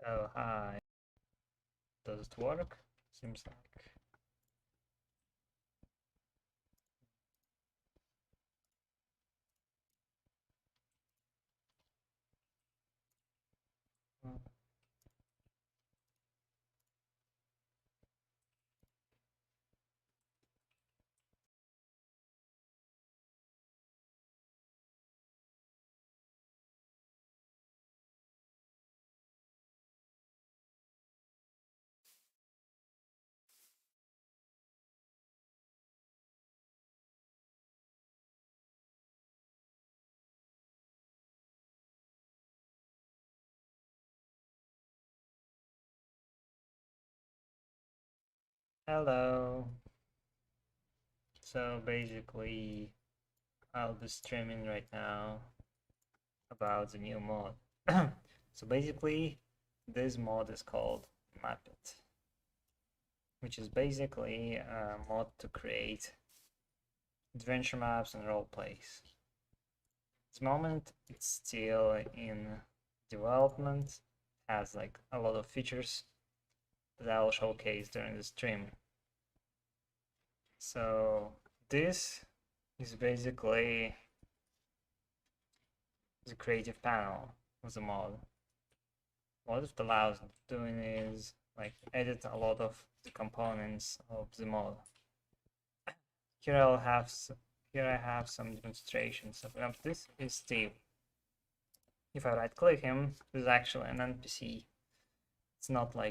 Oh, hi. Does it work? Seems like. Hello. So basically, I'll be streaming right now about the new mod. So basically, this mod is called Mappet, which is basically a mod to create adventure maps and role plays. At the moment, it's still in development, has like a lot of features that I'll showcase during the stream. So this is basically the creative panel of the mod. What it allows doing is like edit a lot of the components of the mod. Here I have some demonstrations. So this is Steve. If I right click him, this is actually an NPC. It's not an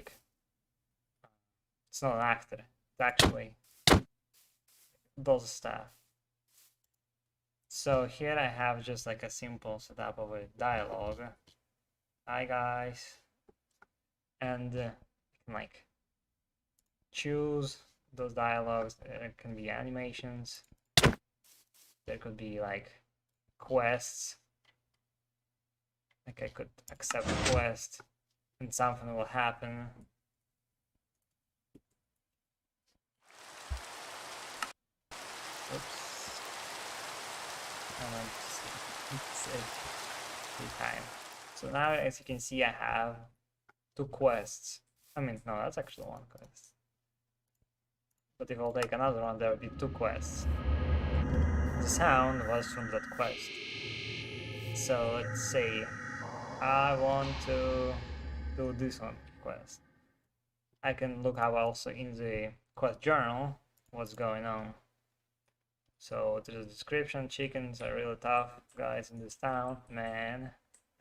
actor. It actually does stuff. So here I have just like a simple setup of a dialogue. Hi guys. And you can like choose those dialogues. There can be animations. There could be like quests. Like I could accept a quest and something will happen. Oops. So now, as you can see, I have 2 quests. I mean, no, that's actually 1 quest. But if I'll take another one, there will be 2 quests. The sound was from that quest. So let's say I want to do this one quest. I can look up also in the quest journal what's going on. So there's a description. Chickens are really tough guys in this town. Man,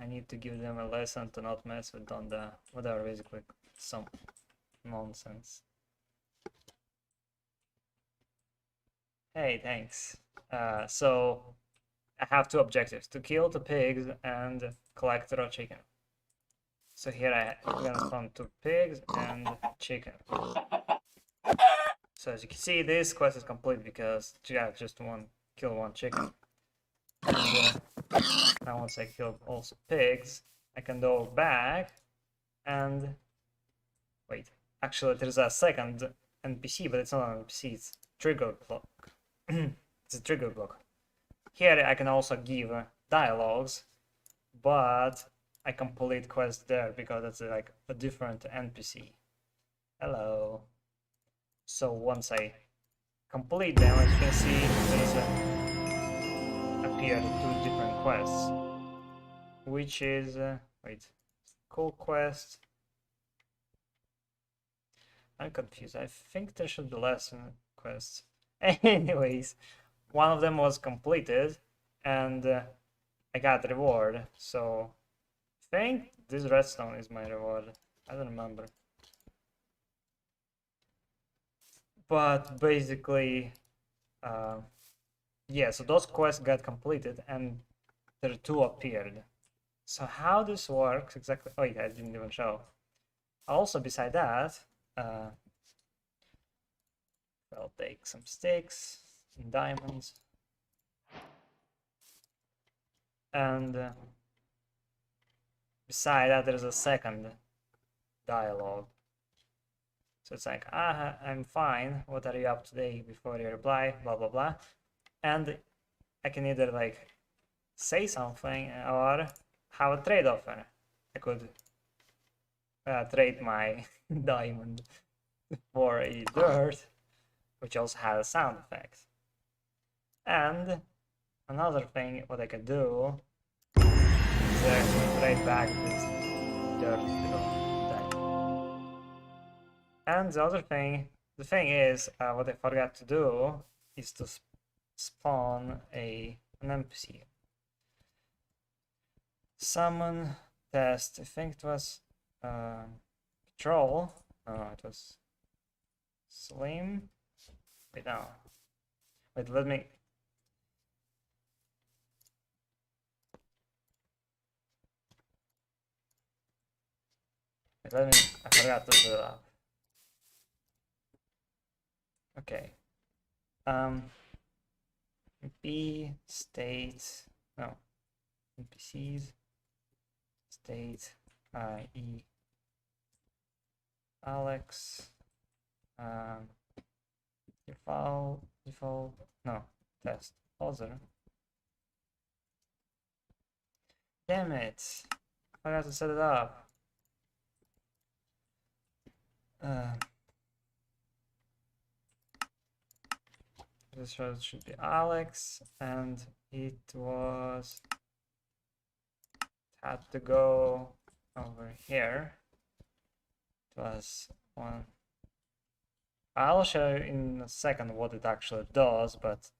I need to give them a lesson to not mess with Donda. Whatever, basically some nonsense. Hey, thanks. So I have 2 objectives: to kill the pigs and collect raw chicken. So here I'm gonna spawn 2 pigs and chicken. So as you can see, this quest is complete because I just kill 1 chicken. And now once I killed also pigs, I can go back and wait. Actually, there's a second NPC, but it's not an NPC. It's trigger block. It's a trigger block. Here I can also give dialogues, but I complete quest there because it's like a different NPC. Hello. So once I complete them, as you can see, there's appeared 2 different quests, which is cool quest. I'm confused. I think there should be less quests. Anyways, one of them was completed, and I got reward. So I think this redstone is my reward. I don't remember. But basically, yeah, so those quests got completed and there 2 appeared. So how this works exactly? Oh yeah, I didn't even show. Also, beside that, I'll take some sticks and diamonds, and beside that there's a second dialogue. So it's like, I'm fine, what are you up today? Before you reply, blah blah blah. And I can either like say something or have a trade offer. I could trade my diamond for a dirt, which also has a sound effect. And another thing, what I could do is actually trade back this dirt to diamond. And the thing is, what I forgot to do is to spawn an NPC. Summon test. I think it was troll. No, it was slim. Wait, no. Wait, let me. I forgot to do that. Okay. B state. No. NPCs. State. E. Alex. Default. No. Test. Other. Damn it. I forgot to set it up. This should be Alex, and it had to go over here. It was one. I'll show you in a second what it actually does, but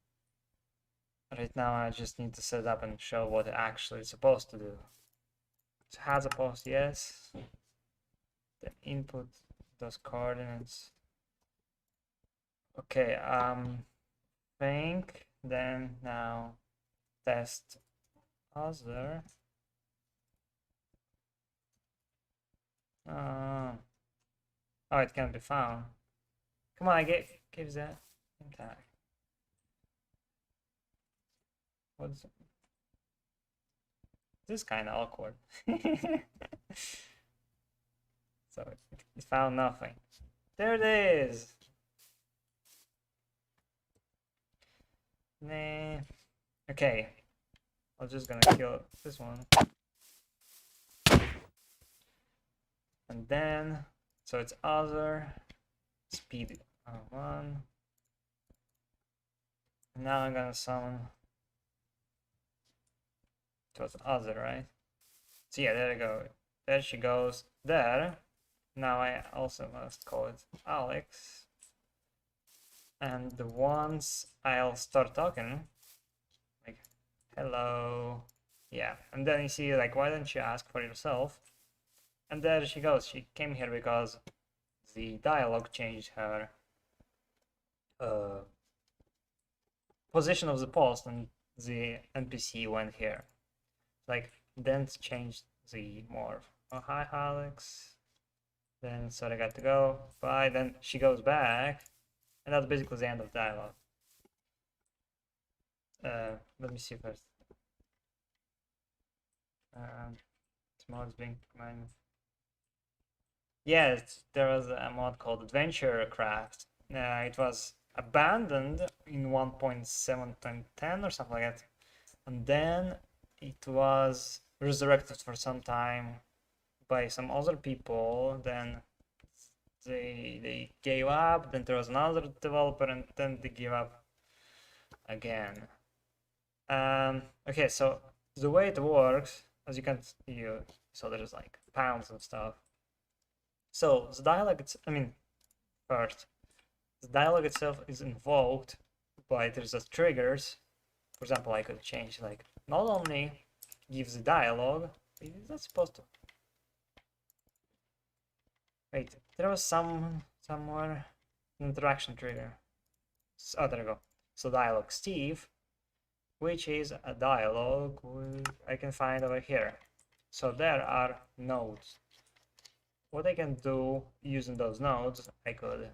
right now I just need to set it up and show what it actually is supposed to do. It has a post, yes. The input those coordinates. Okay, think then now test other. Oh, it can be found. Come on, I gives that tag. What's this kind of awkward? So it found nothing. There it is. Nah. Okay. I'm just gonna kill this one. And then, so it's other speed 1. And now I'm gonna summon. It was other, right? So yeah, there you go. There she goes. There. Now I also must call it Alex. And once I'll start talking, like, hello, yeah. And then you see, like, why don't you ask for yourself? And there she goes. She came here because the dialogue changed her position of the post, and the NPC went here. Like, then changed the morph. Oh, hi, Alex. Then, sorry, I got to go. Bye. Then she goes back. And that's basically the end of dialogue. Let me see first. Mods being commanded. Yes, there was a mod called Adventure Craft. It was abandoned in 1.7.10 or something like that. And then it was resurrected for some time by some other people. Then they gave up, then there was another developer, and then they gave up again. Okay, so the way it works, as you can see, so there's like pounds and stuff. So the dialogue, first, the dialogue itself is invoked by there's a triggers. For example, I could change, like, not only gives the dialogue, is that supposed to? Wait, there was somewhere an interaction trigger. Oh, there we go. So dialogue Steve, which is a dialogue I can find over here. So there are nodes. What I can do using those nodes, I could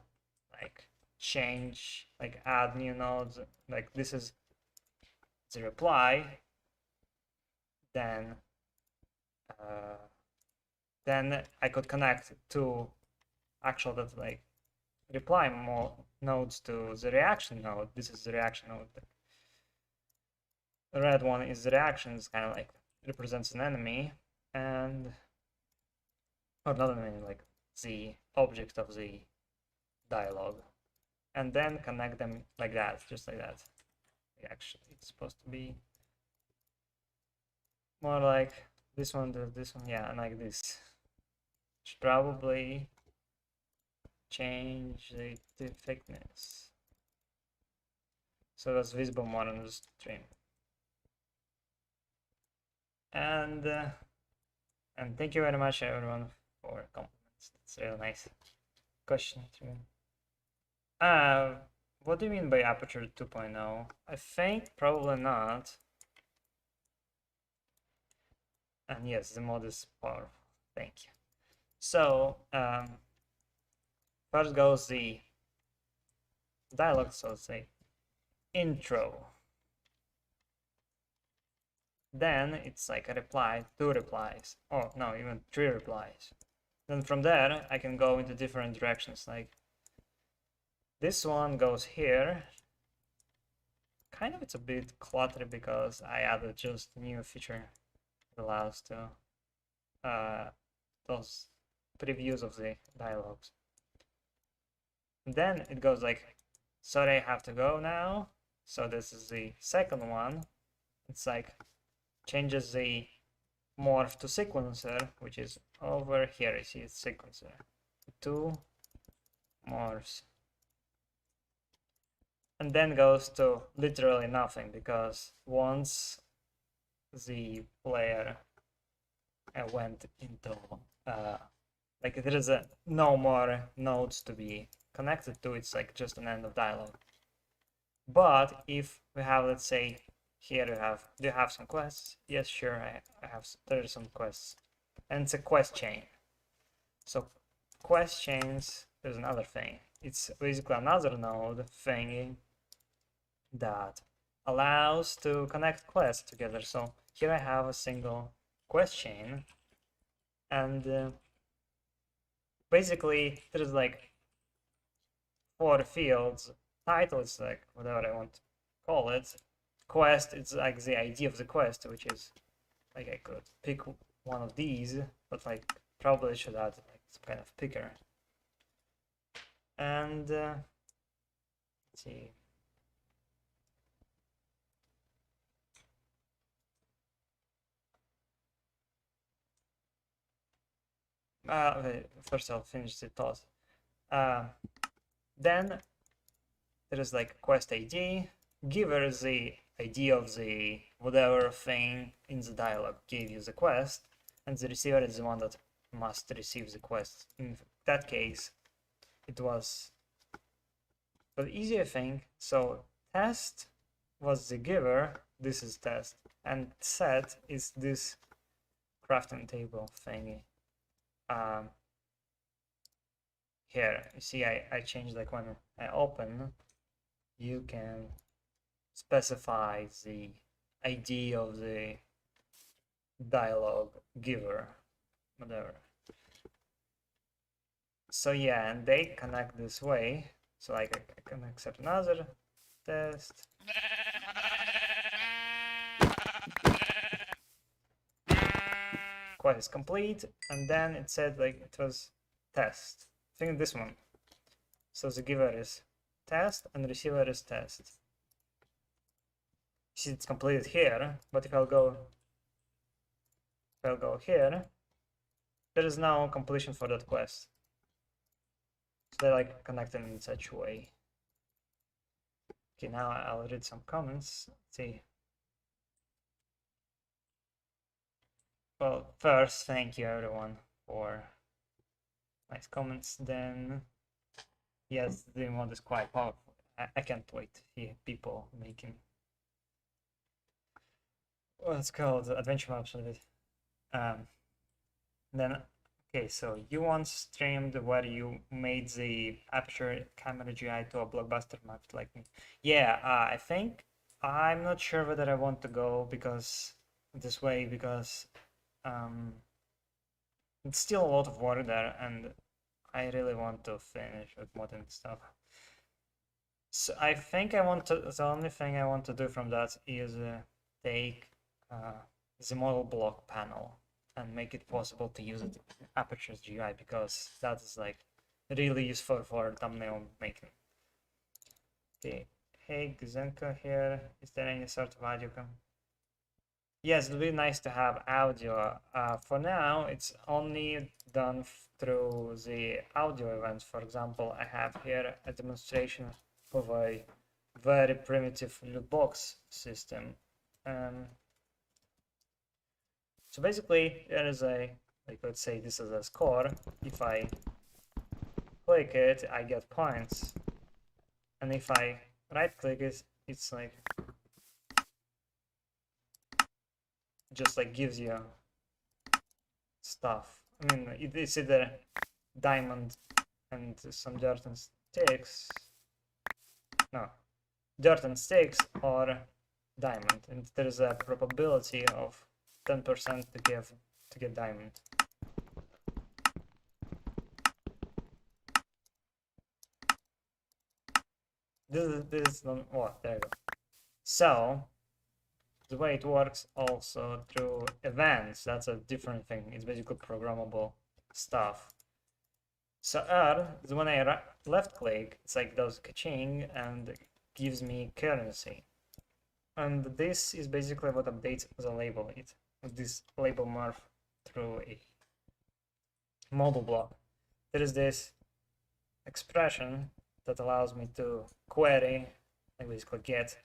like change, like add new nodes. Like this is the reply. Then I could connect to actual that like reply more nodes to the reaction node. This is the reaction node. The red one is the reaction. It's kind of like represents an enemy, and or not even like the object of the dialogue, and then connect them like that, just like that. Actually, it's supposed to be more like this one, this one, yeah, and like this. Should probably change the thickness so that's visible more on the stream. And thank you very much everyone for compliments. That's really nice question to me. What do you mean by aperture 2.0? I think probably not. And yes, the mod is powerful. Thank you. So first goes the dialogue, so let's say intro. Then it's like a reply, 2 replies, oh no, even 3 replies. Then from there I can go into different directions, like this one goes here. Kind of it's a bit cluttered because I added just a new feature that allows to those previews of the dialogues. And then it goes like, sorry, I have to go now. So this is the second one. It's like changes the morph to sequencer, which is over here. You see it's sequencer. 2 morphs. And then goes to literally nothing, because once the player went into like there is no more nodes to be connected to, it's like just an end of dialogue. But if we have, let's say here we have, do you have some quests? Yes, sure, I have, there are some quests, and it's a quest chain. So quest chains, there's another thing. It's basically another node thingy that allows to connect quests together. So here I have a single quest chain, and basically there's like 4 fields. Title is like whatever I want to call it. Quest, it's like the ID of the quest, which is like I could pick one of these, but like probably should add like some kind of picker. And let's see. First I'll finish the thought. Then there is like quest ID. Giver is the ID of the whatever thing in the dialogue gave you the quest, and the receiver is the one that must receive the quest. In that case, it was the easier thing. So test was the giver, this is test, and set is this crafting table thingy. Here, you see I changed, like when I open, you can specify the ID of the dialogue giver, whatever. So yeah, and they connect this way. So like I can accept another test. Quest is complete, and then it said like it was test. I think this one. So the giver is test and receiver is test. See, it's completed here, but if I'll go here, there is no completion for that quest. So they're like connected in such a way. Okay, now I'll read some comments. Let's see. Well, first, thank you everyone for nice comments. Then, yes, the mod is quite powerful. I can't wait to see people making what's called adventure maps with it. Then, okay, so you once streamed where you made the aperture camera GI to a blockbuster map like me. Yeah, I think I'm not sure whether I want to go because this way, because it's still a lot of work there, and I really want to finish with modding stuff. So I think I want to, the only thing I want to do from that is take the model block panel and make it possible to use it in Aperture's GUI, because that is like really useful for thumbnail making. Okay, hey Zenko here. Is there any sort of audio come? Yes, it would be nice to have audio. For now, it's only done through the audio events. For example, I have here a demonstration of a very primitive loot box system. So basically, there is a, like, let's say this is a score. If I click it, I get points. And if I right click it, it's like, just like gives you stuff. I mean, it's either diamond and some dirt and sticks. No, dirt and sticks or diamond, and there's a probability of 10% to get diamond. This is not, oh, there you go. So the way it works also through events, that's a different thing. It's basically programmable stuff. So is when I left click, it's like does kaching and gives me currency. And this is basically what updates the label. It this label morph through a model block. There is this expression that allows me to query, like basically get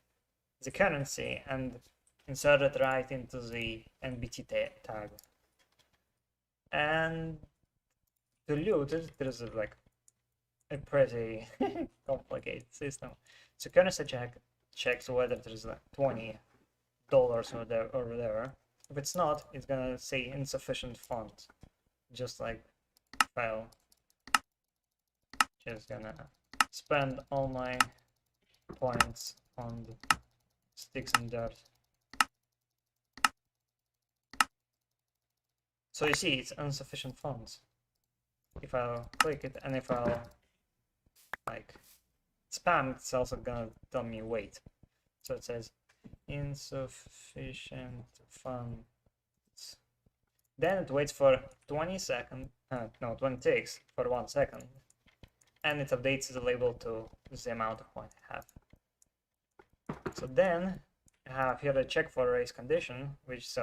the currency and insert it right into the NBT tag. And to loot it, there's like a pretty complicated system. So currency checks whether there's like $20 or whatever. If it's not, it's gonna say insufficient funds. Just like file. Just gonna spend all my points on the sticks and dirt. So you see, it's insufficient funds. If I'll click it, and if I'll like spam, it's also gonna tell me wait. So it says insufficient funds. Then it waits for 20 ticks for 1 second, and it updates the label to the amount of points I have. So then I have here a check for race condition, which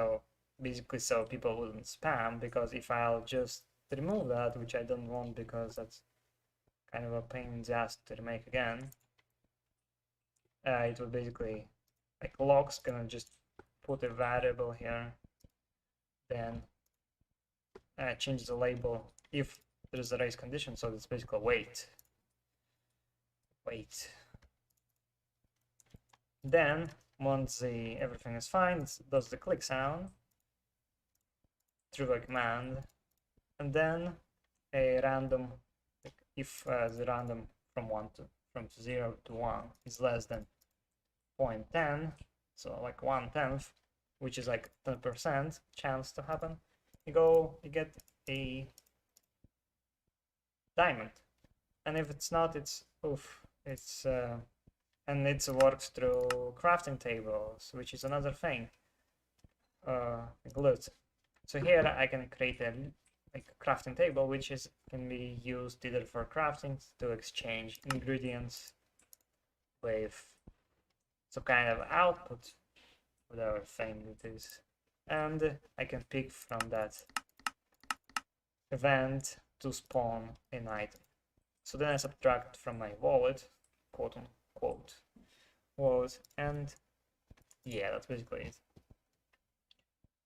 basically so people wouldn't spam, because if I'll just remove that, which I don't want because that's kind of a pain in the ass to remake again, it will basically, like log's gonna just put a variable here, then change the label if there's a race condition, so it's basically wait. Then once everything is fine, it does the click sound through a command, and then a random, like if the random from 0 to 1 is less than 0.10, so like 1/10, which is like 10% chance to happen, you get a diamond. And if it's not, it's and it works through crafting tables, which is another thing. Loot. So here I can create a crafting table, which can be used either for crafting, to exchange ingredients with some kind of output, whatever thing it is, and I can pick from that event to spawn an item. So then I subtract from my wallet, quote unquote wallet, and yeah, that's basically it.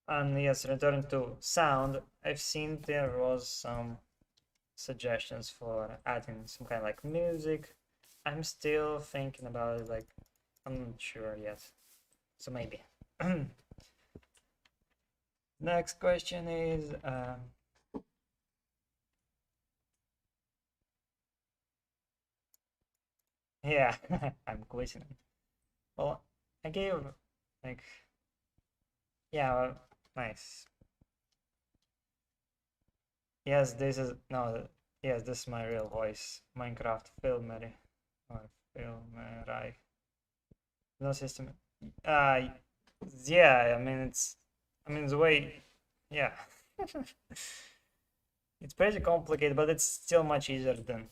And yes, return to sound, I've seen there was some suggestions for adding some kind of like music. I'm still thinking about it, like I'm not sure yet, so maybe. Next question is yeah, I'm glistening. Well, I gave like, yeah, well, nice. Yes, this is yes, this is my real voice. Minecraft Filmery or Filmerai. No system. Yeah, I mean the way, yeah. It's pretty complicated, but it's still much easier than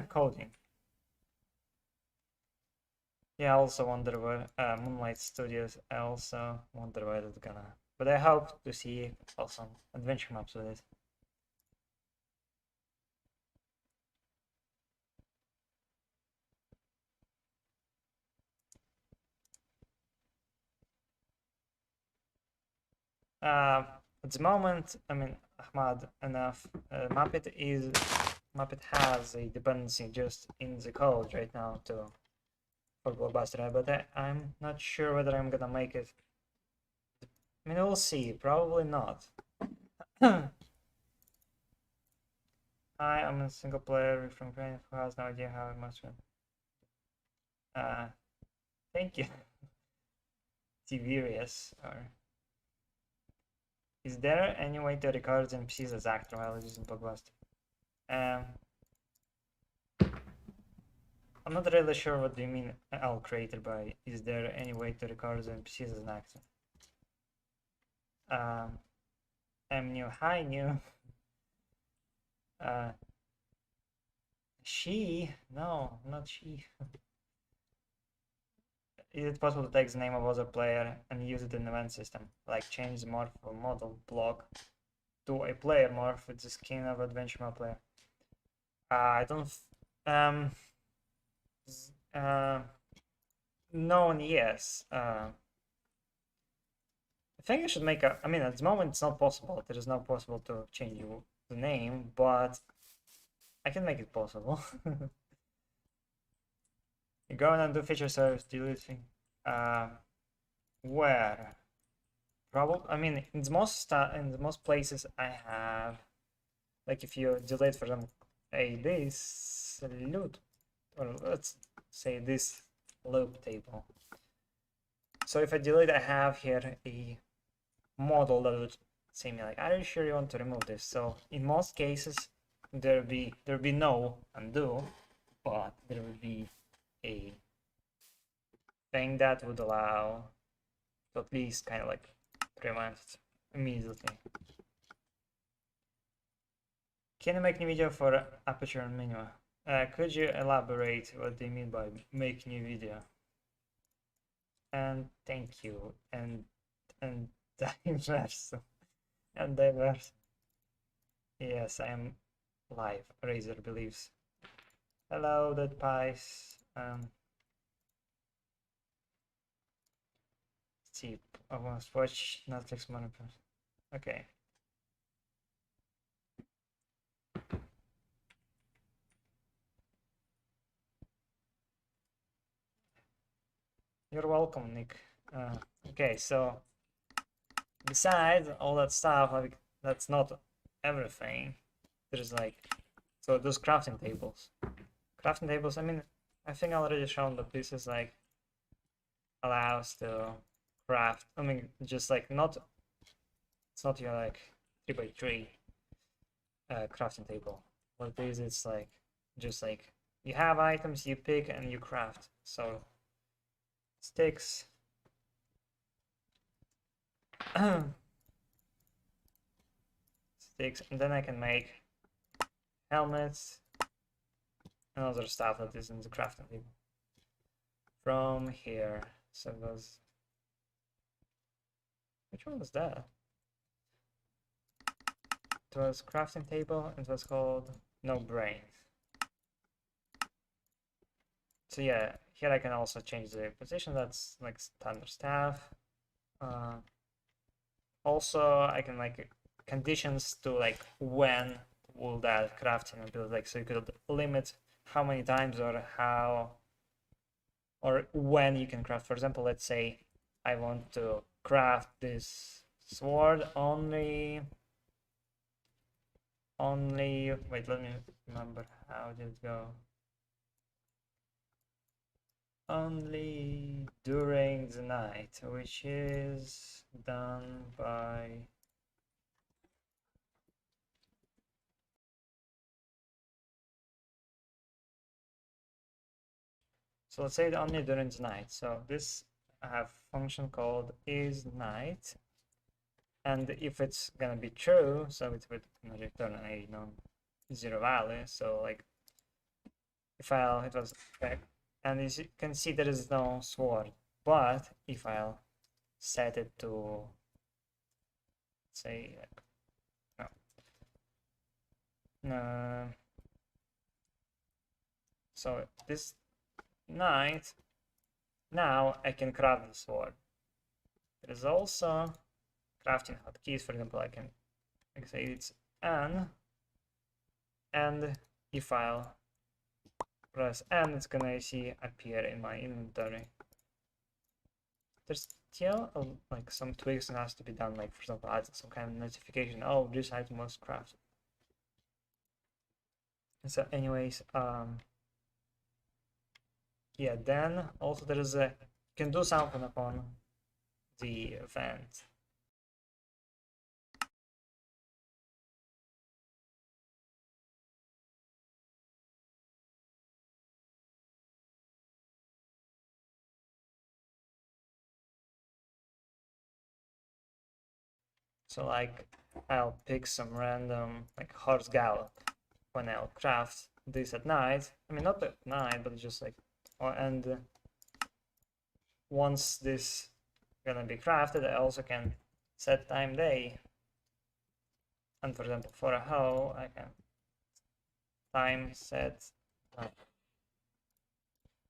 coding. Yeah, I also wonder where Moonlight Studios. I also wonder where it's gonna. But I hope to see awesome adventure maps with it. At the moment, I mean, Ahmad, enough. Mappet has a dependency just in the code right now for Blockbuster, but I'm not sure whether I'm gonna make it. I mean, we'll see. Probably not. Hi, I'm a single player from Ukraine who has no idea how it must run. Thank you. Tiberius, or is there any way to record NPCs as actor while using Blockbuster? I'm not really sure what do you mean L creator by is there any way to record NPCs as an actor? I'm new. Hi, new. She? No, not she. Is it possible to take the name of other player and use it in the event system? Like change the morph of model block to a player morph with the skin of adventure map player? I don't. No and yes. I think I should make a. I mean, at the moment it's not possible. It is not possible to change the name, but I can make it possible. You go and do feature service deleting. Where? Probably. I mean, in the most places I have, like if you delete for example this loop, or let's say this loop table. So if I delete, I have here a model that would say me like, are you sure you want to remove this? So in most cases there'll be no undo, but there will be a thing that would allow to at least kind of like prevent it immediately. Can you make new video for Aperture and Minima? Could you elaborate what they mean by make new video? And thank you, and diverse, and diverse. Yes, I am live. Razor believes. Hello, that pies. See, I want to watch Netflix money. Okay. You're welcome, Nick. Okay, so besides all that stuff, like that's not everything. There's like, so those crafting tables. Crafting tables, I mean, I think I already shown that this is like allows to craft. I mean, just like not, it's not your like 3x3 crafting table. What it is, it's like just like you have items, you pick and you craft. So sticks. Sticks, and then I can make helmets and other stuff that is in the crafting table. From here, so it was. Which one was that? It was crafting table. It was called No Brain. So yeah, here I can also change the position. That's like standard stuff. Also, I can like conditions to like when will that crafting ability, like so you could limit how many times or how or when you can craft. For example, let's say I want to craft this sword only wait, let me remember how did it go. Only during the night, which is done by so let's say only during the night. So this I have function called is night, And if it's gonna be true, so it would return a non-zero value. So like if it was correct, and as you can see there is no sword. But if I'll set it to say like no, so this knight, now I can craft the sword. There is also crafting hotkeys. For example, I can say it's N, and if I'll press N, it's gonna appear in my inventory. There's still like some tweaks that has to be done, like for example add some kind of notification, oh this item was crafted. So anyways, yeah, then also there is you can do something upon the event. So like I'll pick some random like horse gallop when I'll craft this at night. I mean not at night, but just like and once this gonna be crafted, I also can set time day. And for example for a hoe I can time set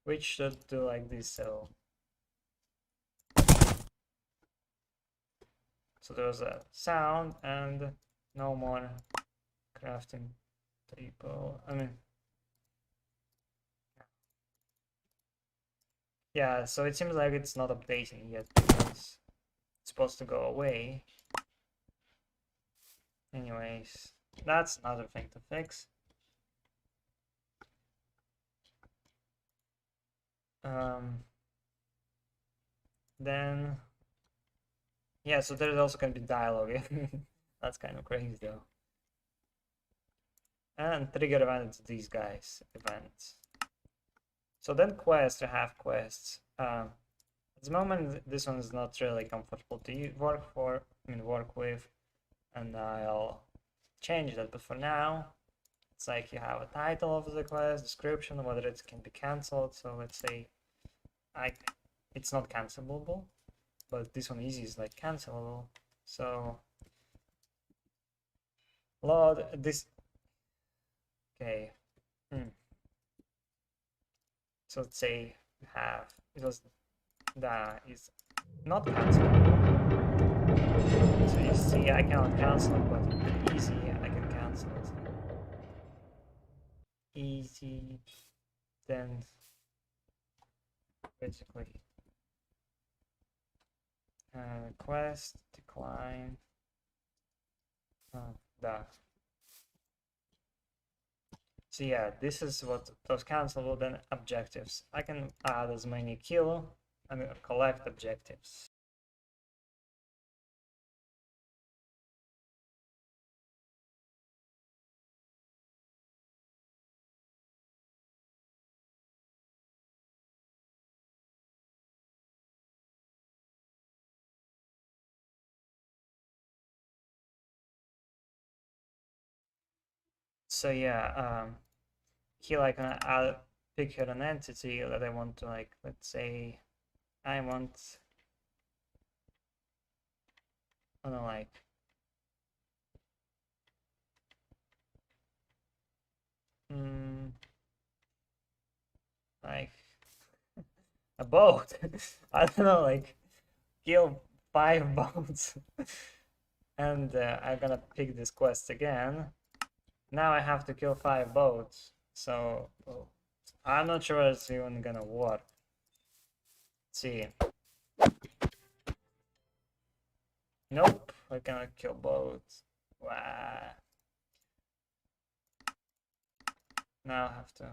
which should do like this. So there's a sound and no more crafting table. I mean, yeah, so it seems like it's not updating yet because it's supposed to go away. Anyways, that's another thing to fix. Then, yeah, so there's also going to be dialogue. That's kind of crazy though. And trigger events, these guys events. So then quests, I have quests. At the moment, this one is not really comfortable to work with, and I'll change that. But for now, it's like you have a title of the quest, description, whether it can be cancelled. So let's say it's not cancelable, but this one is like cancelable. So load this. Okay. So let's say you have that is not cancelable. So you see I cannot cancel it, but easy I can cancel it. Easy, then basically quest decline that. So yeah, this is what those cancelable. Then objectives, I can add as many kill and collect objectives. So yeah, here I can pick here an entity that I want to, like, let's say I want, I don't know, like a boat. I don't know, like kill 5 boats. And I'm gonna pick this quest again. Now I have to kill 5 boats, so I'm not sure it's even gonna work. Let's see. Nope, I cannot kill boats. Wow. Now I have to.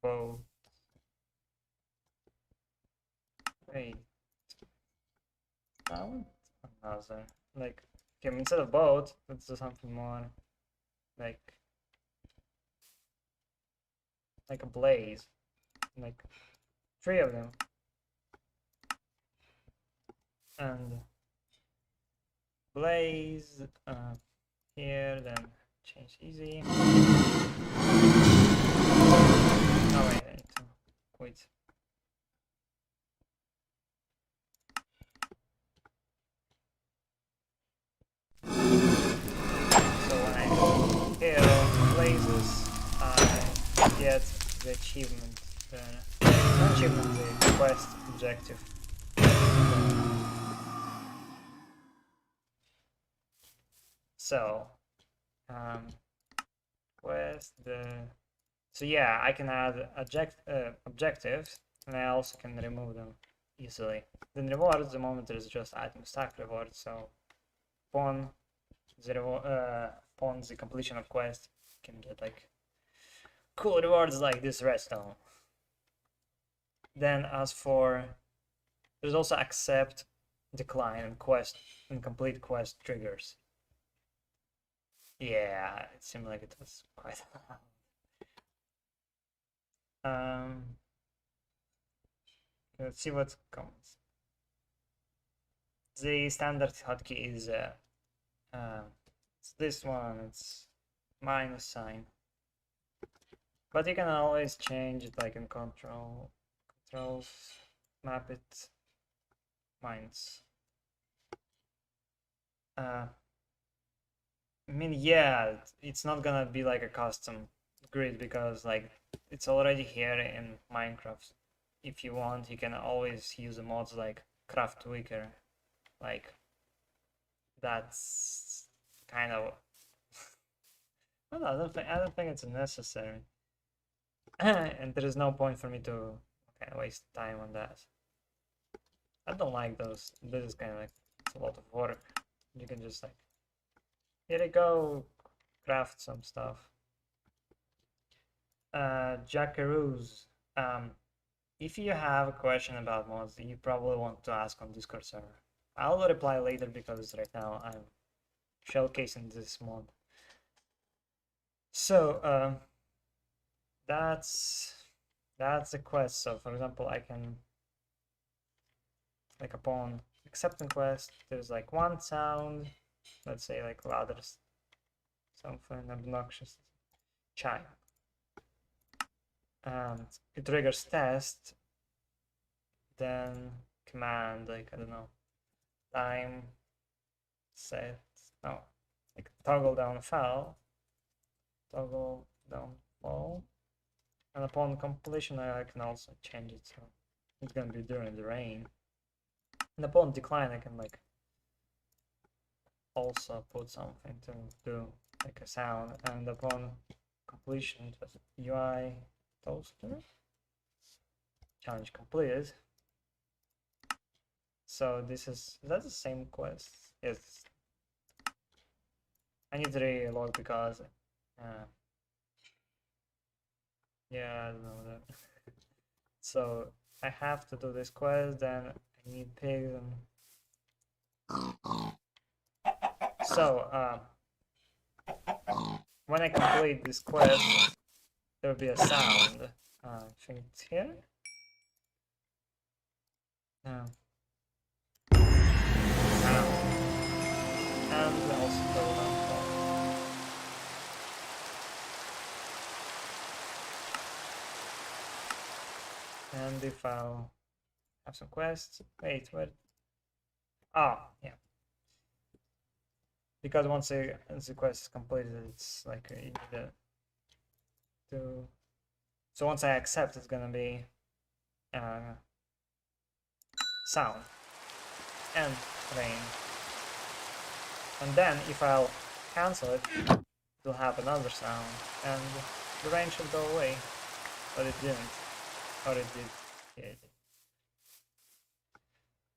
Boat. Wait. Another. Like, okay, instead of boat, let's do something more like like a blaze, like 3 of them, and blaze here, then change easy. Oh wait, I need to quit. So when I kill blazes, I get the achievement, not achievement, the quest objective. So, quest so yeah, I can add objectives, and I also can remove them easily. Then rewards, the moment there's just item stack rewards, so upon the completion of quest, you can get like cool rewards like this redstone. Then as for, there's also accept, decline, and quest and complete quest triggers. Yeah, it seemed like it was quite let's see what comes. The standard hotkey is it's this one, it's minus sign, but you can always change it like in controls, Mappet, minus. I mean, yeah, it's not gonna be like a custom grid because like it's already here in Minecraft. If you want, you can always use the mods like craft weaker, like that's kind of I don't think it's necessary. And there is no point for me to waste time on that. I don't like those. This is kind of like, it's a lot of work. You can just like, here you go, craft some stuff. Jackaroos. If you have a question about mods, you probably want to ask on Discord server. I'll reply later because right now I'm showcasing this mod. So that's the quest. So for example, I can, like, upon accepting quest, there's like one sound, let's say like louder, something obnoxious, chime, and it triggers test, then command, like, I don't know, time set, no, like toggle down fall, and upon completion I can also change it, so it's gonna be during the rain. And upon decline I can like also put something to do like a sound, and upon completion just UI toaster, challenge completed. So this is that the same quest? Yes. I need to relog because yeah, I don't know that. So I have to do this quest, then I need pigs, and so when I complete this quest, there will be a sound. I think it's here. No. And also go down. And if I'll have some quests, wait, what? Oh, yeah. Because once the quest is completed, it's like you need to. So once I accept, it's gonna be sound and rain. And then if I'll cancel it, it'll have another sound, and the rain should go away. But it didn't. Or it did. Yeah, it did.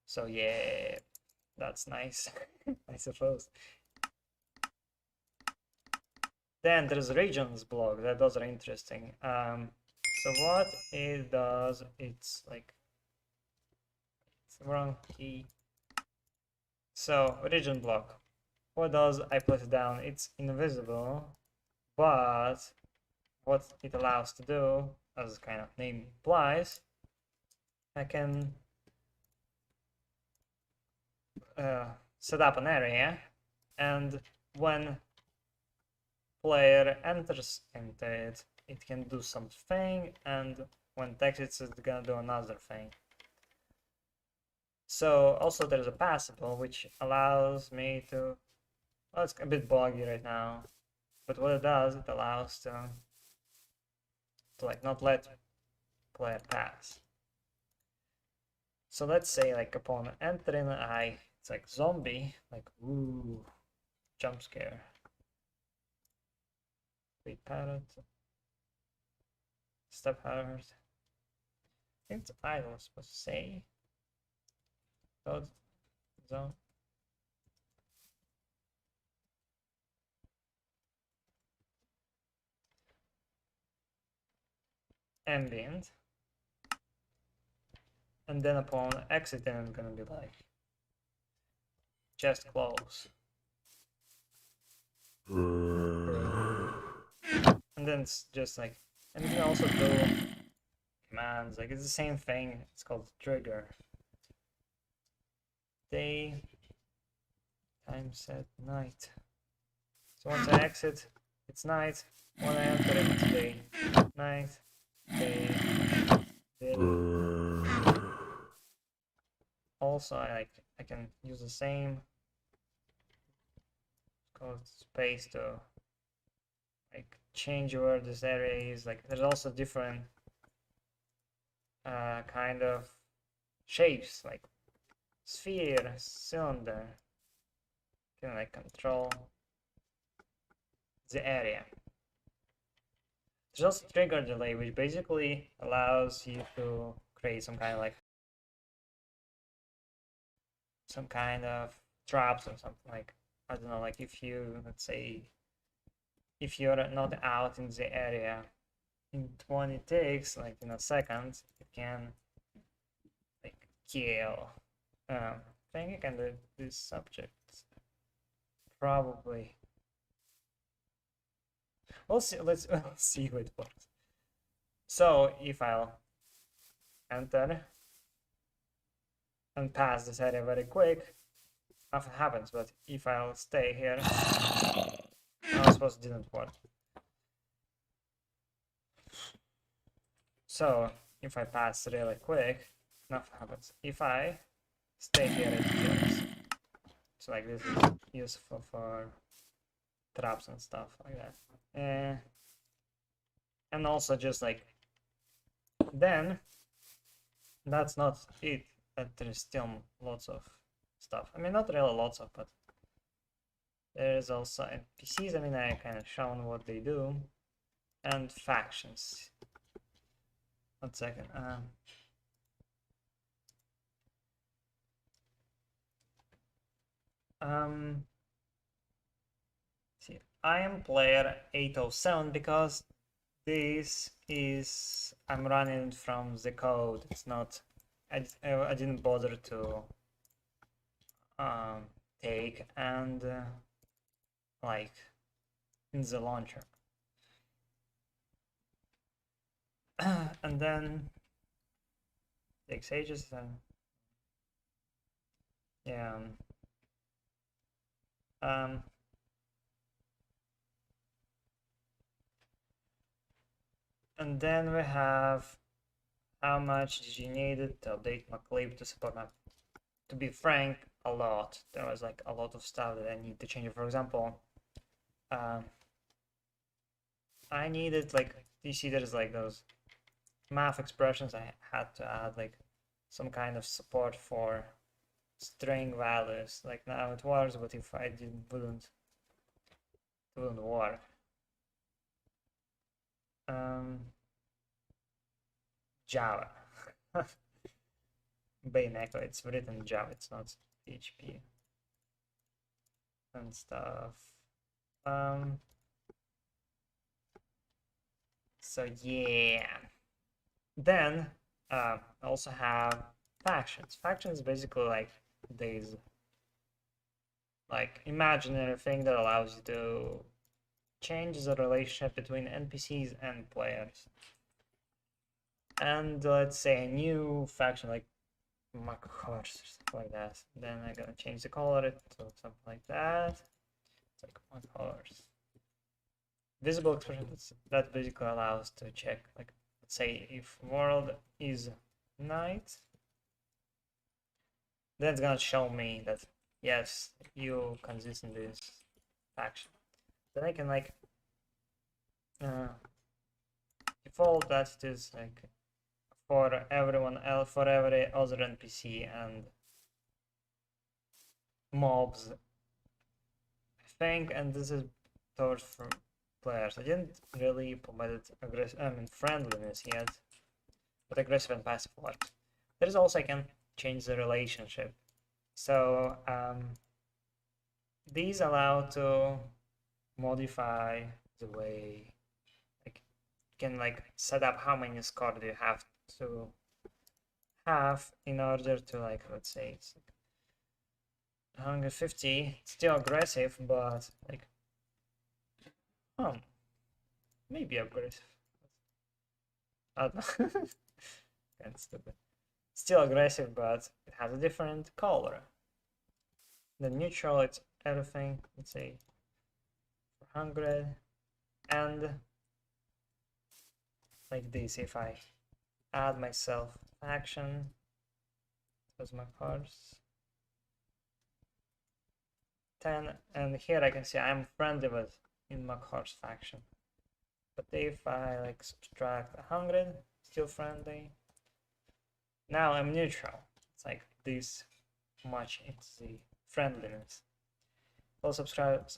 So yeah, that's nice, I suppose. Then there's regions block. Those are interesting. So what it does, it's like, it's the wrong key. So region block. What does I put it down? It's invisible, but what it allows to do, as kind of name implies, I can set up an area, and when player enters into it, it can do something, and when it exits, it's gonna do another thing. So also there's a passable which allows me to, well, it's a bit buggy right now, but what it does, it allows to like not let player pass. So let's say like upon entering, it's like zombie, like ooh, jump scare. Wait, parrot. Step hard. I think it's idle, I'm supposed to say. Zone. Ambient. And then upon exiting, I'm gonna be like just close. And then it's just like, and you can also do commands, like it's the same thing, it's called trigger. Day, time set, night. So once I exit, it's night. When I enter, it's day, night, day, day. Also, I can use the same called space to like change where this area is. Like there's also different kind of shapes, like sphere, cylinder. You can like control the area. There's also trigger delay, which basically allows you to create some kind of like traps or something. Like I don't know, like if you, let's say, if you're not out in the area in 20 ticks, like in a second, you can like kill. I think I can do this subject. Probably. We'll see. Let's see how it works. So if I'll enter and pass this area very quick, nothing happens. But if I'll stay here, I suppose it didn't work. So if I pass really quick, nothing happens. If I stay here, it kills. So like this is useful for traps and stuff like that. And also just like then that's not it, that there's still lots of stuff. I mean, not really lots of, but there's also NPCs. I mean, I kind of shown what they do, and factions. 1 second. See, I am player 807 because this is, I'm running from the code. It's not, I didn't bother to take and like in the launcher. And then takes ages and yeah. And then we have how much did you need it to update my clip to support my, to be frank, a lot. There was like a lot of stuff that I need to change. For example, I needed like, you see there's like those math expressions. I had to add like some kind of support for string values. Like now it works, but if I didn't, it wouldn't work. Java. Bayneco, it's written in Java, it's not PHP and stuff. So yeah. Then I also have factions. Factions basically like these like imaginary thing that allows you to change the relationship between NPCs and players. And let's say a new faction like McHorse or something like that. Then I'm gonna change the color to something like that. It's like McHorse. Visible expression that basically allows to check, like, let's say if world is night, then it's gonna show me that yes, you consist in this faction. Then I can like default that it is like for everyone else, for every other NPC and mobs, I think, and this is towards for players. I didn't really implement friendliness yet, but aggressive and passive works. There is also I can change the relationship. So these allow to modify the way, like, you can like set up how many score do you have to have in order to, like, let's say it's 150, still aggressive, but like maybe aggressive. I don't know. That's stupid. Still aggressive, but it has a different color. The neutral, it's everything, let's say 400, and like this, if I add myself action, that's my cards 10, and here I can see I'm friendly with in McHorse faction. But if I like subtract 100, still friendly. Now I'm neutral. It's like this much it's the friendliness. I'll subtract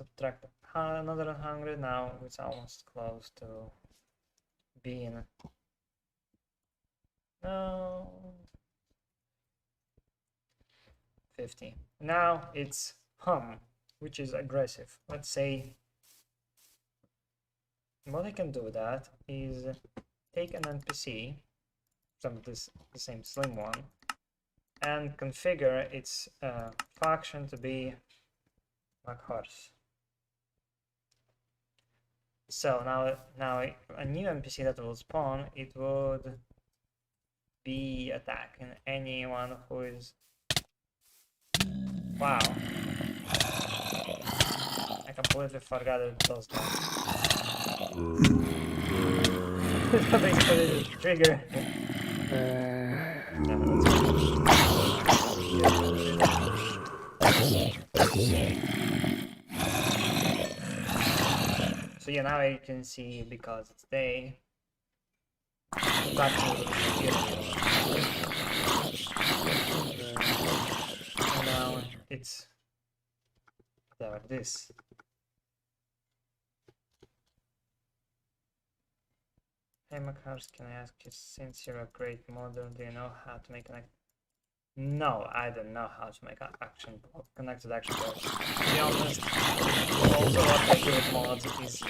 another 100. Now it's almost close to being no 50. Now it's which is aggressive. Let's say what I can do with that is take an NPC from the same slim one and configure its faction to be McHorse. So now a new NPC that will spawn, it would be attacking anyone who is... Wow. I completely forgot it does that. Basically the trigger. So yeah, now you can see, because it's day, and now it's like this. Hey McHorse, can I ask you, since you're a great model, do you know how to make an... No, I don't know how to make an action block, connected action block. To be honest, also what I do with mods is...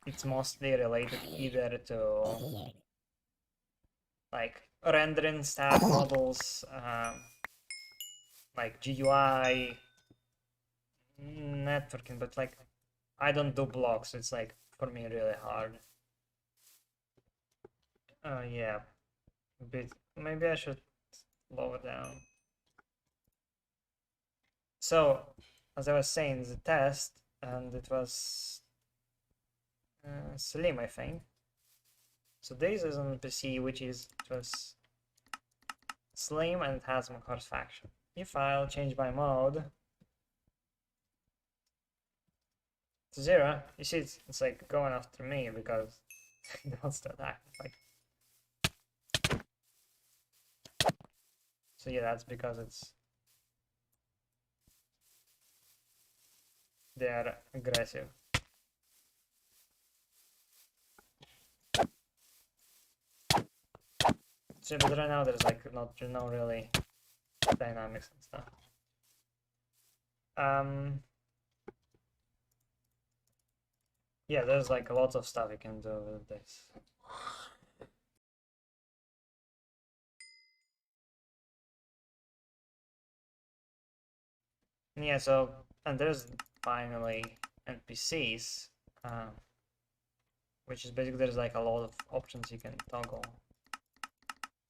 it's mostly related either to like rendering static models, like GUI, networking, but like I don't do blocks, so it's like for me really hard. Yeah, a bit. Maybe I should lower down. So as I was saying, the test, and it was Slim, I think. So this is an NPC which is just slim and has McHorse faction. If I'll change my mode to 0, you see it's like going after me because it wants to attack. Like, so yeah, that's because they're aggressive. So, but right now there's like no really dynamics and stuff. Yeah, there's like a lot of stuff you can do with this. Yeah, so, and there's finally NPCs, which is basically there's like a lot of options you can toggle.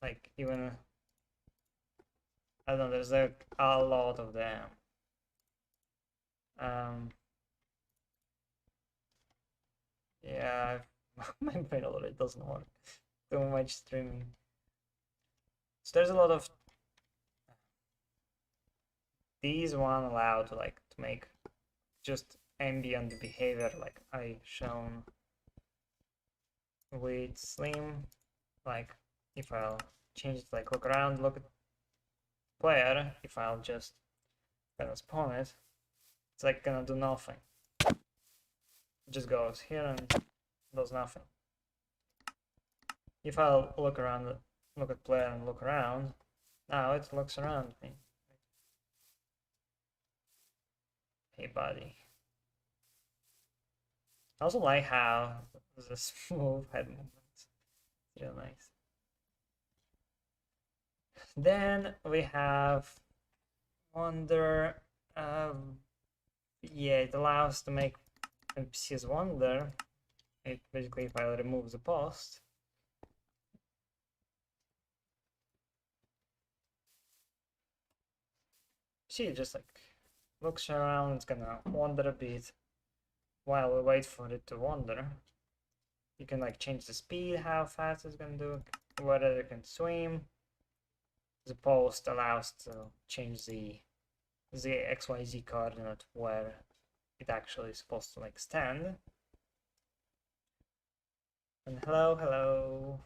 Like even, I don't know, there's like a lot of them. Yeah, my brain already doesn't work. Too much streaming. So there's a lot of these one allow to like to make just ambient behavior like I shown with Slim. Like if I'll change it, like look around, look at player, if I'll just kind of spawn it, it's like gonna do nothing. It just goes here and does nothing. If I'll look around, look at player and look around, now it looks around me. Hey buddy. I also like how there's a smooth head movement. It's real nice. Then we have Wonder. Yeah, it allows to make NPCs wander. It basically, if I remove the post, see, it just like looks around. It's gonna wander a bit while we wait for it to wander. You can like change the speed, how fast it's gonna do, whether it can swim. The post allows to change the XYZ coordinate where it actually is supposed to like stand. And hello.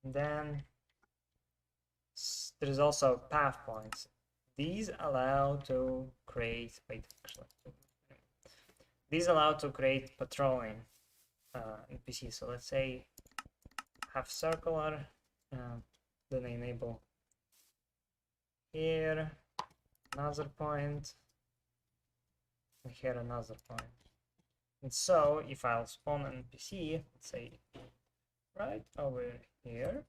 Then there is also path points. These allow to create. Wait, actually, these allow to create patrolling NPC. So let's say have circular, then enable here another point, and here another point. And so if I'll spawn an NPC, let's say right over here,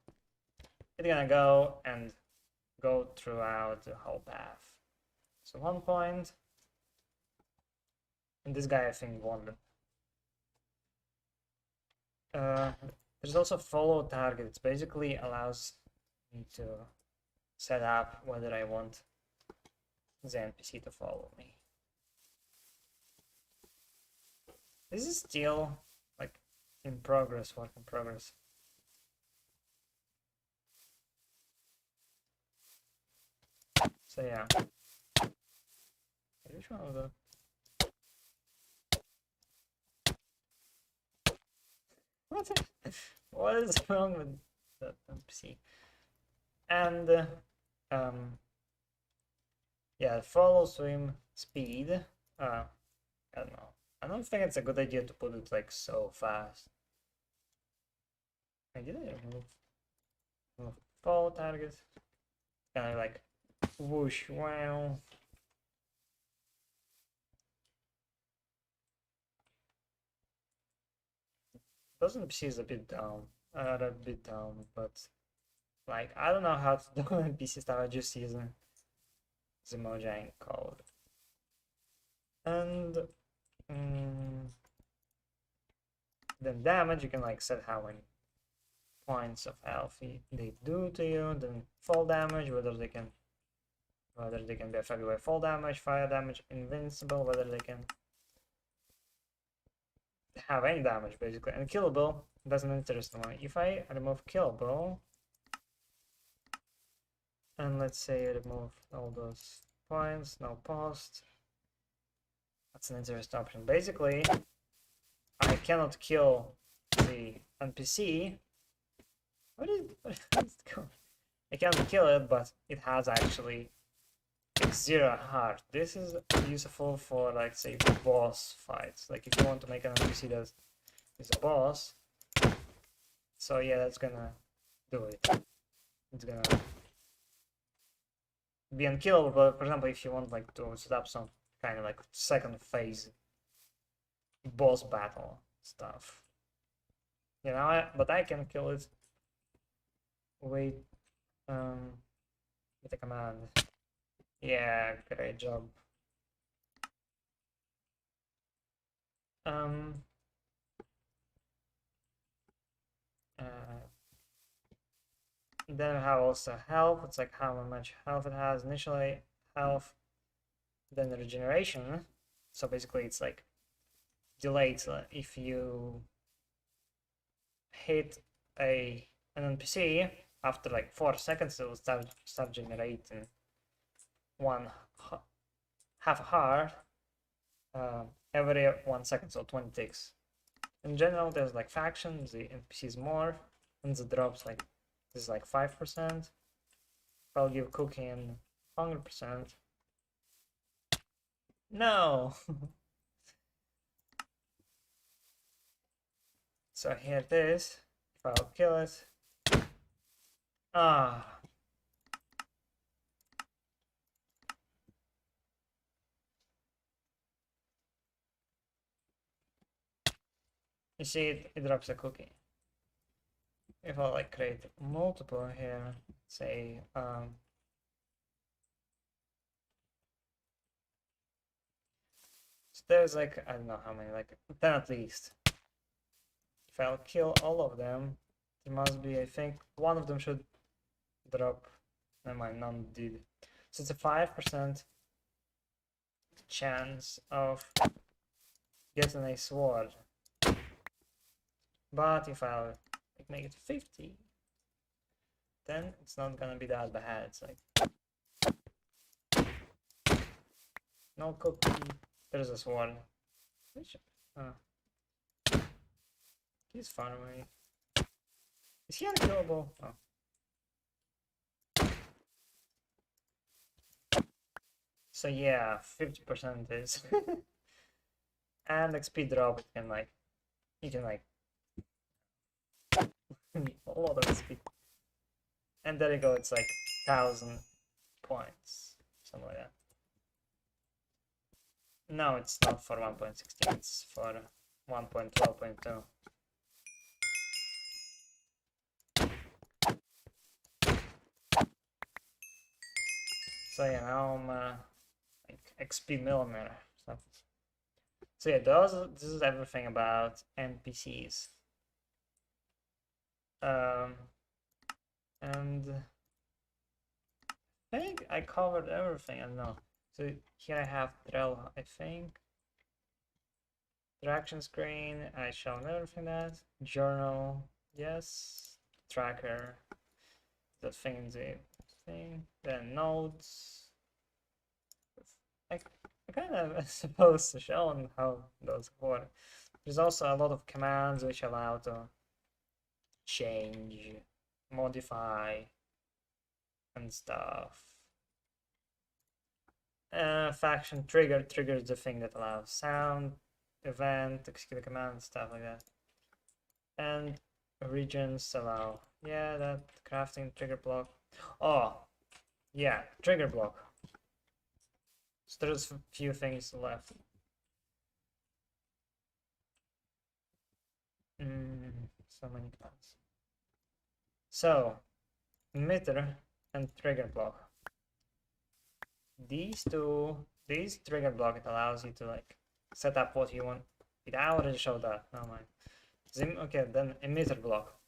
it's gonna go and go throughout the whole path. So 1 point, and this guy I think wandered. There's also follow target. It basically allows me to set up whether I want the NPC to follow me. This is still like in progress, work in progress. So yeah. Which one of the what is wrong with the NPC? And yeah, follow swim speed. I don't know. I don't think it's a good idea to put it like so fast. I did remove follow target. Kind of like whoosh, wow. Those NPCs a bit down, but like I don't know how to do NPC stuff. I just use the Mojang code. And then damage, you can like set how many points of health they do to you. Then fall damage, whether they can be affected by fall damage, fire damage, invincible, whether they can have any damage basically. And killable, doesn't interest me. If I remove killable, and let's say I remove all those points, no post, that's an interesting option. Basically, I cannot kill the NPC. Where is it going? I cannot kill it, but it has actually 0 heart. This is useful for, like, say, boss fights. Like, if you want to make an NPC that is a boss. So yeah, that's gonna do it. It's gonna be unkillable, but for example, if you want like to set up some kind of like second phase boss battle stuff, you know, but I can kill it with a command. Yeah, great job. Um, then we have also health. It's like how much health it has initially, health, then the regeneration. So basically, it's like delayed. If you hit an NPC after like 4 seconds, it will start generating half a heart every 1 second, so 20 ticks. In general, there's like factions, the NPCs more, and the drops like this is like 5%. I'll give cooking 100%. No. So here it is. If I'll kill it. Ah. You see it drops a cookie. If I like create multiple here, say so there's like I don't know how many, like 10 at least. If I'll kill all of them, there must be, I think one of them should drop. Never mind, none did. So it's a 5% chance of getting a sword. But if I'll make it 50, then it's not gonna be that bad. It's like no cookie. There's a sword. Which he's far away. Is he unkillable? Oh. So yeah, 50% is and XP drop. It can like you can like a lot of XP. And there you go. It's like 1,000 points, something like that. No, it's not for 1.16. It's for 1.12.2. So yeah, now I'm like XP millimeter. So yeah, this is everything about NPCs. And I think I covered everything. I don't know. So here I have Trello, I think. Interaction screen, I shown everything that. Journal, yes. Tracker, the thing, Then notes. I kind of supposed to show on how those work. There's also a lot of commands which allow to change, modify, and stuff. Faction triggers the thing that allows sound, event, execute a command, stuff like that. And regions allow, yeah, that crafting trigger block. Oh, yeah, trigger block. So there's a few things left. So many commands. So, emitter and trigger block. These trigger block, it allows you to like set up what you want. I already showed that. No mind. Okay, then emitter block.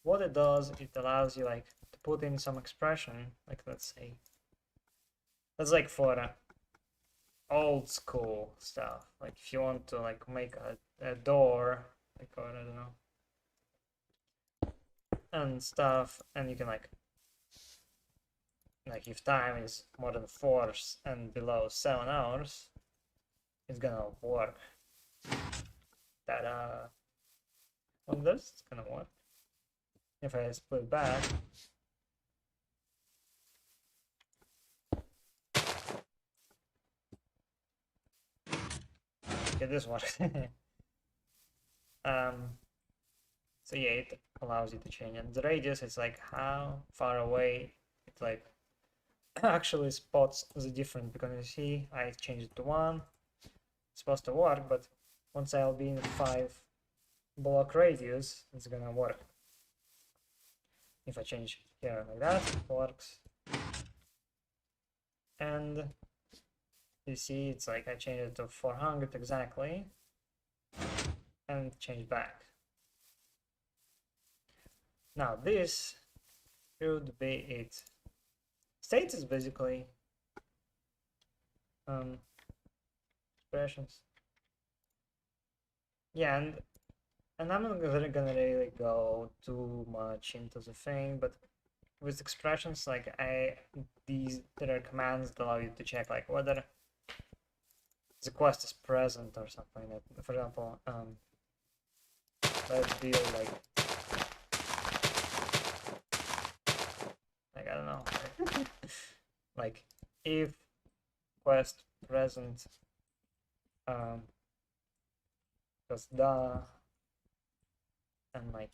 What it does, it allows you like to put in some expression. Like let's say, that's like for old school stuff. Like if you want to like make a door, like or I don't know, and stuff, and you can like if time is more than 4 and below 7 hours, it's gonna work. That well, this is gonna work. If I split back. Okay, this works. So yeah, it allows you to change, and the radius is like how far away it like actually spots the difference, because you see I changed it to 1. It's supposed to work, but once I'll be in 5 block radius, it's gonna work. If I change here like that, it works. and you see it's like I changed it to 400 exactly and change back. Now this should be it. State is basically expressions. Yeah, and I'm not gonna really go too much into the thing, but with expressions, like there are commands that allow you to check like whether the quest is present or something like that. For example, let's do like I don't know, like if quest present just and like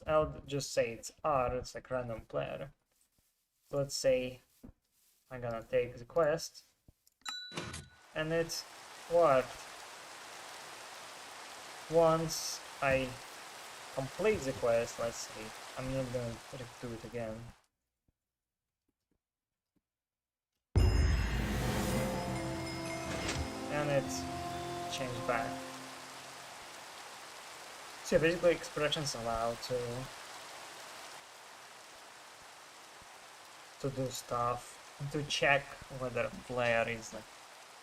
I'll just say it's R, it's like random player. So let's say I'm gonna take the quest and it's worked. Once I complete the quest, let's see, I'm not gonna do it again. And it's changed back. So basically expressions allow to do stuff, to check whether a player is like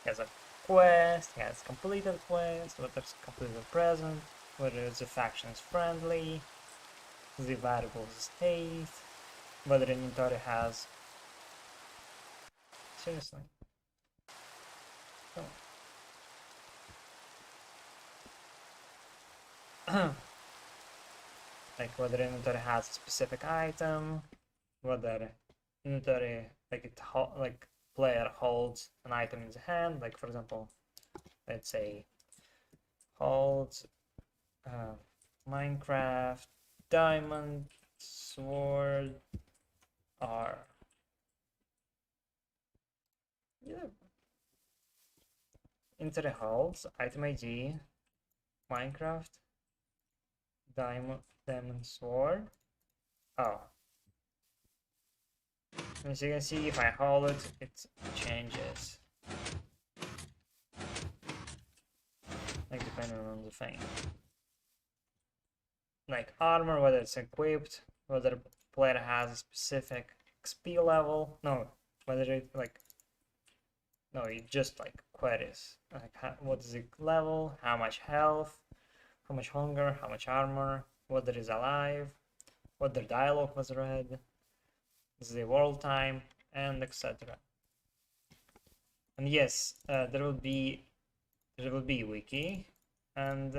has a quest, has completed quest, whether it's completed present, whether the faction is friendly, the variable state, whether an inventory has. Seriously. Oh. Like whether inventory has a specific item, whether inventory like player holds an item in the hand, like for example, let's say holds Minecraft diamond sword R. Yeah. Inventory holds item ID Minecraft diamond sword. Oh. As you can see, if I hold it, it changes. Like depending on the thing. Like armor, whether it's equipped, whether player has a specific XP level. No, whether it like. No, it just like queries. Like what is the level, how much health, how much hunger, how much armor, whether is alive, whether dialogue was read, the world time, and etc. And yes, there will be wiki, and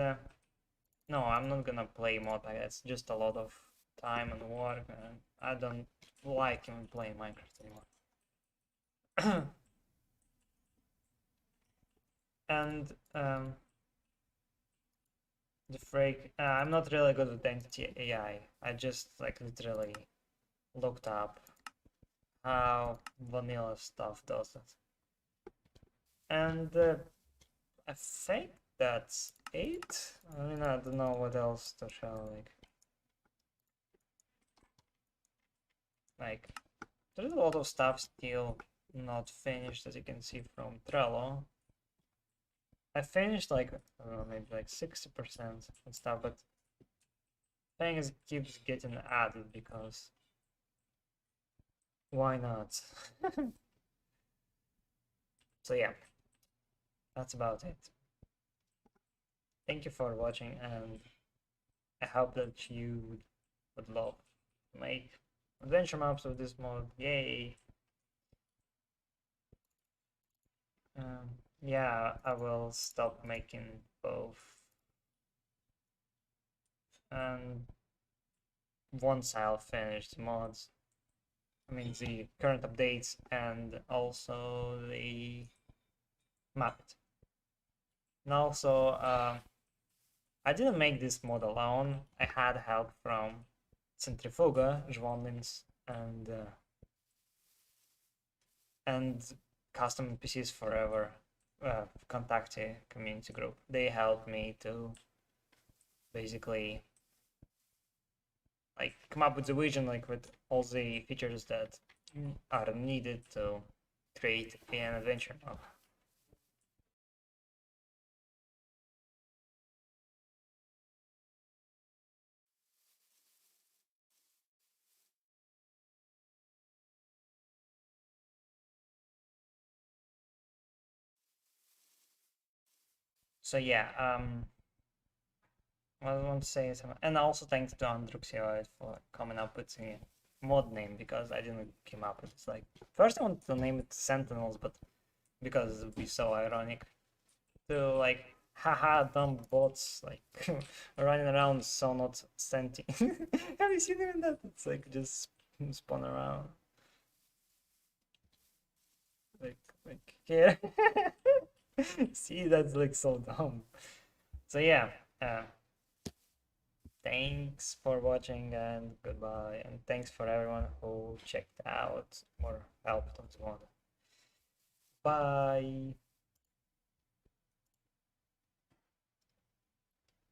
no, I'm not gonna play modpack. It's just a lot of time and work, and I don't like even playing Minecraft anymore. And the freak, I'm not really good with entity AI. I just like literally looked up how vanilla stuff does it. And I think that's it. I mean, I don't know what else to show. Like there's a lot of stuff still not finished, as you can see from Trello. I finished like, I don't know, maybe like 60% and stuff, but things keeps getting added because why not? So yeah, that's about it. Thank you for watching, and I hope that you would love to make adventure maps with this mod. Yay! Yeah, I will stop making both. And once I'll finish the mods, I mean the current updates, and also the Mappet. And also, I didn't make this mod alone. I had help from Centrifuga, Joanlins, and Custom NPCs Forever, Contactee community group. They helped me to basically like come up with the vision, like with all the features that are needed to create an adventure map. So yeah, I want to say something, and also thanks to Andruxioid for coming up with the mod name, because I didn't come up with it. Like, first I wanted to name it Sentinels, but because it would be so ironic to like, haha, dumb bots like running around so not sentient. Have you seen even that? It's like just spun around. Like here. See, that's like so dumb. So yeah, thanks for watching and goodbye, and thanks for everyone who checked out or helped on the mod. Bye.